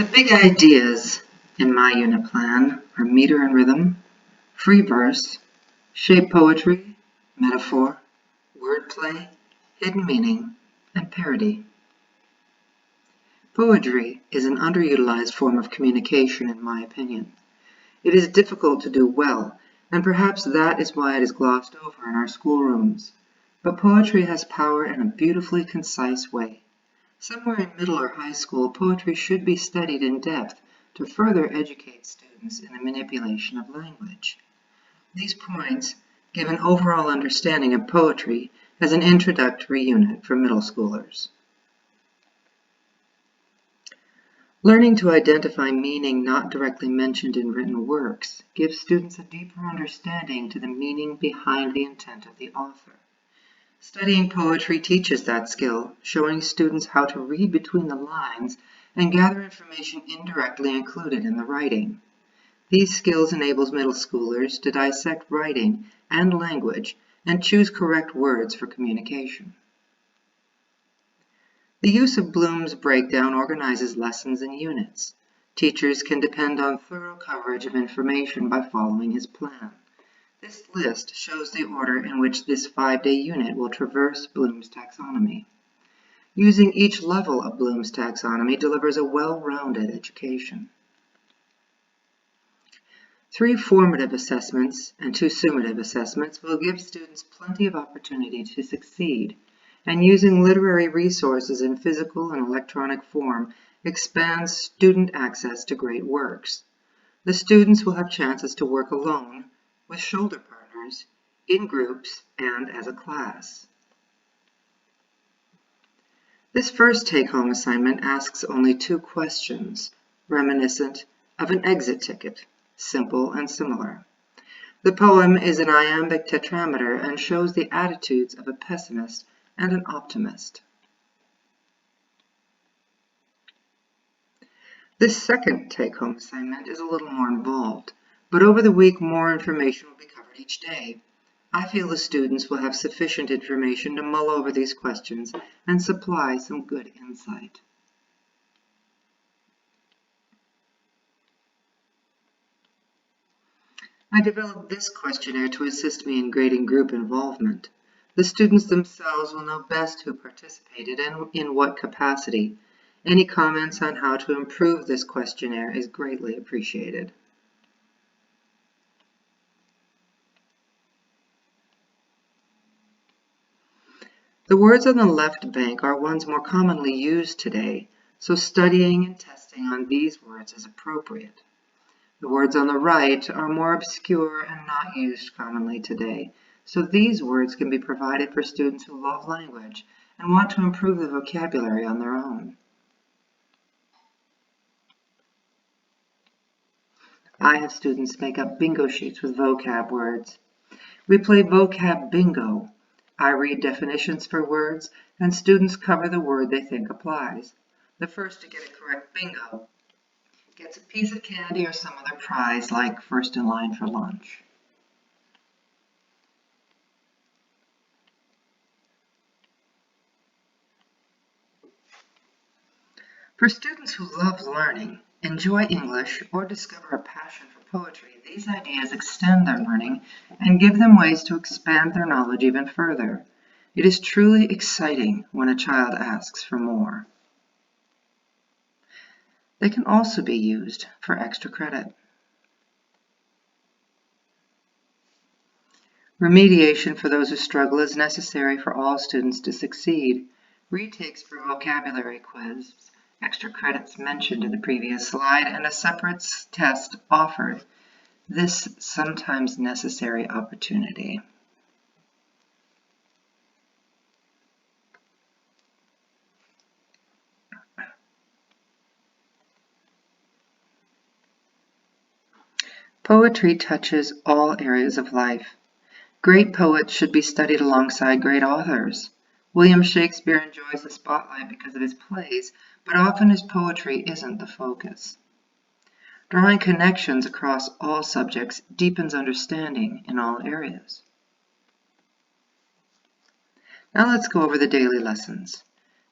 The big ideas in my unit plan are meter and rhythm, free verse, shape poetry, metaphor, wordplay, hidden meaning, and parody. Poetry is an underutilized form of communication, in my opinion. It is difficult to do well, and perhaps that is why it is glossed over in our schoolrooms. But poetry has power in a beautifully concise way. Somewhere in middle or high school, poetry should be studied in depth to further educate students in the manipulation of language. These points give an overall understanding of poetry as an introductory unit for middle schoolers. Learning to identify meaning not directly mentioned in written works gives students a deeper understanding to the meaning behind the intent of the author. Studying poetry teaches that skill, showing students how to read between the lines and gather information indirectly included in the writing. These skills enables middle schoolers to dissect writing and language and choose correct words for communication. The use of Bloom's breakdown organizes lessons in units. Teachers can depend on thorough coverage of information by following his plan. This list shows the order in which this 5-day unit will traverse Bloom's taxonomy. Using each level of Bloom's taxonomy delivers a well-rounded education. 3 formative assessments and 2 summative assessments will give students plenty of opportunity to succeed, and using literary resources in physical and electronic form expands student access to great works. The students will have chances to work alone, with shoulder partners, in groups, and as a class. This first take-home assignment asks only 2 questions, reminiscent of an exit ticket, simple and similar. The poem is an iambic tetrameter and shows the attitudes of a pessimist and an optimist. This second take-home assignment is a little more involved, but over the week more information will be covered each day. I feel the students will have sufficient information to mull over these questions and supply some good insight. I developed this questionnaire to assist me in grading group involvement. The students themselves will know best who participated and in what capacity. Any comments on how to improve this questionnaire is greatly appreciated. The words on the left bank are ones more commonly used today, so studying and testing on these words is appropriate. The words on the right are more obscure and not used commonly today, so these words can be provided for students who love language and want to improve the vocabulary on their own. I have students make up bingo sheets with vocab words. We play vocab bingo. I read definitions for words, and students cover the word they think applies. The first to get a correct bingo gets a piece of candy or some other prize, like first in line for lunch. For students who love learning, enjoy English, or discover a passion for poetry, these ideas extend their learning and give them ways to expand their knowledge even further. It is truly exciting when a child asks for more. They can also be used for extra credit. Remediation for those who struggle is necessary for all students to succeed. Retakes for vocabulary quiz, extra credits mentioned in the previous slide, and a separate test offered this sometimes necessary opportunity. Poetry touches all areas of life. Great poets should be studied alongside great authors. William Shakespeare enjoys the spotlight because of his plays, but often his poetry isn't the focus. Drawing connections across all subjects deepens understanding in all areas. Now let's go over the daily lessons.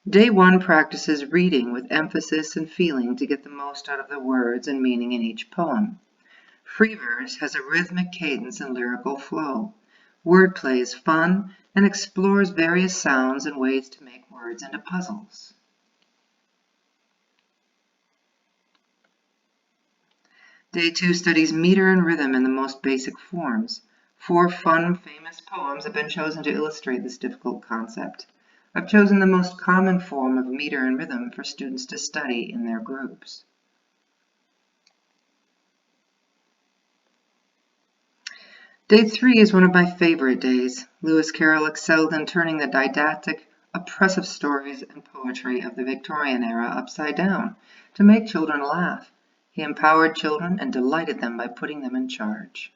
Day 1 practices reading with emphasis and feeling to get the most out of the words and meaning in each poem. Free verse has a rhythmic cadence and lyrical flow. Wordplay is fun and explores various sounds and ways to make words into puzzles. Day 2 studies meter and rhythm in the most basic forms. 4 fun, famous poems have been chosen to illustrate this difficult concept. I've chosen the most common form of meter and rhythm for students to study in their groups. Day 3 is one of my favorite days. Lewis Carroll excelled in turning the didactic, oppressive stories and poetry of the Victorian era upside down to make children laugh. He empowered children and delighted them by putting them in charge.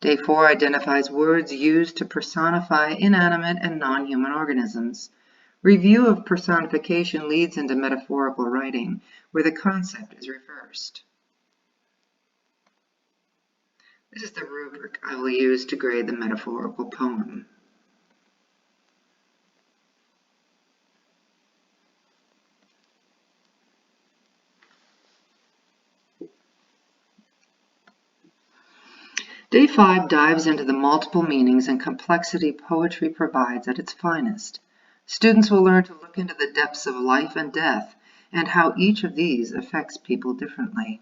Day 4 identifies words used to personify inanimate and non-human organisms. Review of personification leads into metaphorical writing, where the concept is reversed. This is the rubric I will use to grade the metaphorical poem. Day 5 dives into the multiple meanings and complexity poetry provides at its finest. Students will learn to look into the depths of life and death and how each of these affects people differently.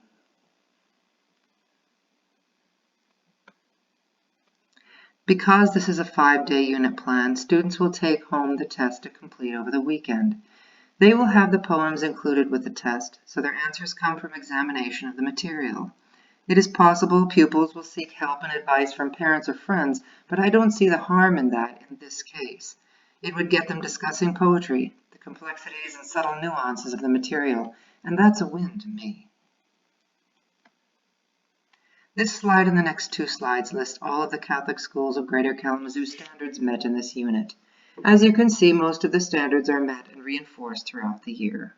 Because this is a 5-day unit plan, students will take home the test to complete over the weekend. They will have the poems included with the test, so their answers come from examination of the material. It is possible pupils will seek help and advice from parents or friends, but I don't see the harm in that in this case. It would get them discussing poetry, the complexities and subtle nuances of the material, and that's a win to me. This slide and the next 2 slides list all of the Catholic schools of Greater Kalamazoo standards met in this unit. As you can see, most of the standards are met and reinforced throughout the year.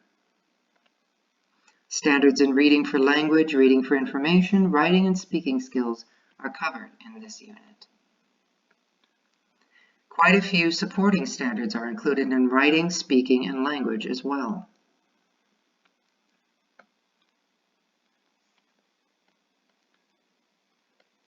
Standards in reading for language, reading for information, writing, and speaking skills are covered in this unit. Quite a few supporting standards are included in writing, speaking, and language as well.